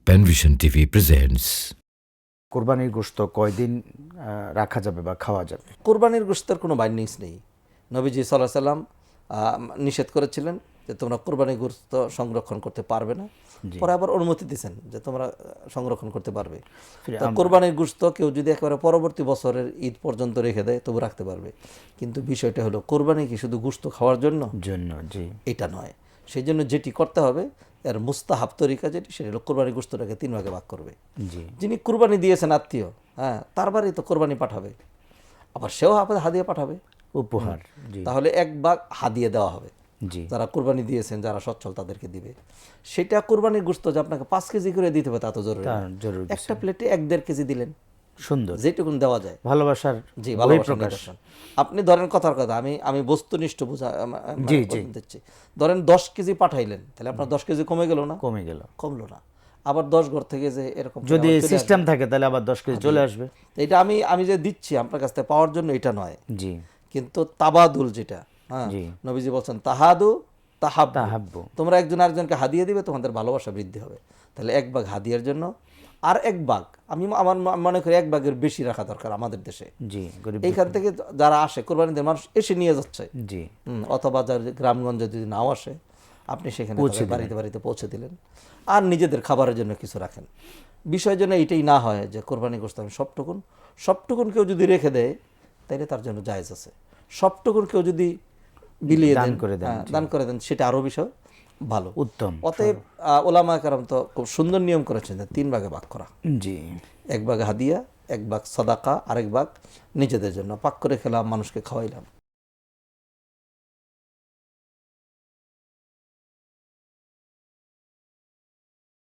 Panvision TV presents. কোরবানির গোশত কয়দিন রাখা যাবে বা খাওয়া যাবে? কোরবানির গোশতের কোনো বাইন্ডিংস নেই। নবীজি সাল্লাল্লাহু আলাইহি সাল্লাম নিষেধ করেছিলেন যে তোমরা কোরবানির গোশত সংরক্ষণ করতে পারবে না। পরে আবার অনুমতি দিয়েছেন যে তোমরা সংরক্ষণ করতে পারবে। তো কোরবানির গোশত কেউ যদি একেবারে পরবর্তী বছরের ঈদ পর্যন্ত রেখে দেয় তবু রাখতে পারবে, কিন্তু বিষয়টা হলো কোরবানি কি শুধু গোশত খাওয়ার জন্য? জি, এটা নয়। সেই জন্য যেটি করতে হবে, এর মুস্তাহাব তরিকা যেটি, সেটা হলো কোরবানির গোশতটাকে 3 ভাগে ভাগ করবে। যিনি কোরবানি দিয়েছেন আত্মীয়, তার বাড়ি তো কোরবানি পাঠাবে, আবার সেও হাদিয়া পাঠাবে উপহার। তাহলে 1 ভাগ হাদিয়া দেওয়া হবে। জি, যারা কোরবানি দিয়েছেন, যারা সচ্ছল, তাদেরকে দিবে। সেটা কোরবানির গোশত যে আপনাকে 5 কেজি করে দিতে হবে তা তো জরুরি না। একটা প্লেটে 1-1.5 কেজি দিলেন, সুন্দর, যেটুকুন দেওয়া যায়। ভালোবাসার ভালোবাসার নিদর্শন। আপনি ধরেন কথার কথা, আমি বস্তুনিষ্ঠ দিচ্ছি। ধরেন 10 কেজি পাঠাইলেন, তাহলে আপনার 10 কেজি কমে গেল না? কমলো না। আবার 10 ঘর থেকে যে এরকম যদি সিস্টেম থাকে তাহলে আবার 10 কেজি চলে আসবে। এটা আমি যে দিচ্ছি আপনার কাছ থেকে পাওয়ার জন্য, এটা নয়। জি, কিন্তু তাবাদুল যেটা, নবীজি বলছেন তাহাদু তাহাব্বু, তোমরা একজন আরেকজনকে হাদিয়া দিবে, তোমাদের ভালোবাসা বৃদ্ধি হবে। তাহলে 1 ভাগ হাদিয়ার জন্য, আর 1 ভাগ আমার মনে করি 1 ভাগের বেশি রাখা দরকার আমাদের দেশে। এইখান থেকে যারা আসে কোরবানিদের মানুষ এসে নিয়ে যাচ্ছে, অথবা যার গ্রামগঞ্জে যদি নাও আসে, আপনি সেখানে বাড়িতে বাড়িতে পৌঁছে দিলেন, আর নিজেদের খাবারের জন্য কিছু রাখেন। বিষয় যেন এইটাই না হয় যে কোরবানি গোশত আমি সবটুকুন কেউ যদি রেখে দেয় তাহলে তার জন্য জায়েজ আছে। সবটুকুন কেউ যদি বিলিয়ে দান করে দেন, সেটা আরও বিষয় ভালো, উত্তম। অতএব ওলামায়ে কেরাম তো খুব সুন্দর নিয়ম করেছেন যে 3 ভাগে ভাগ করা। 1 ভাগ হাদিয়া, 1 ভাগ সাদাকা, আর 1 ভাগ নিজেদের জন্য পাক করে খেলাম, মানুষকে খাওয়াইলাম।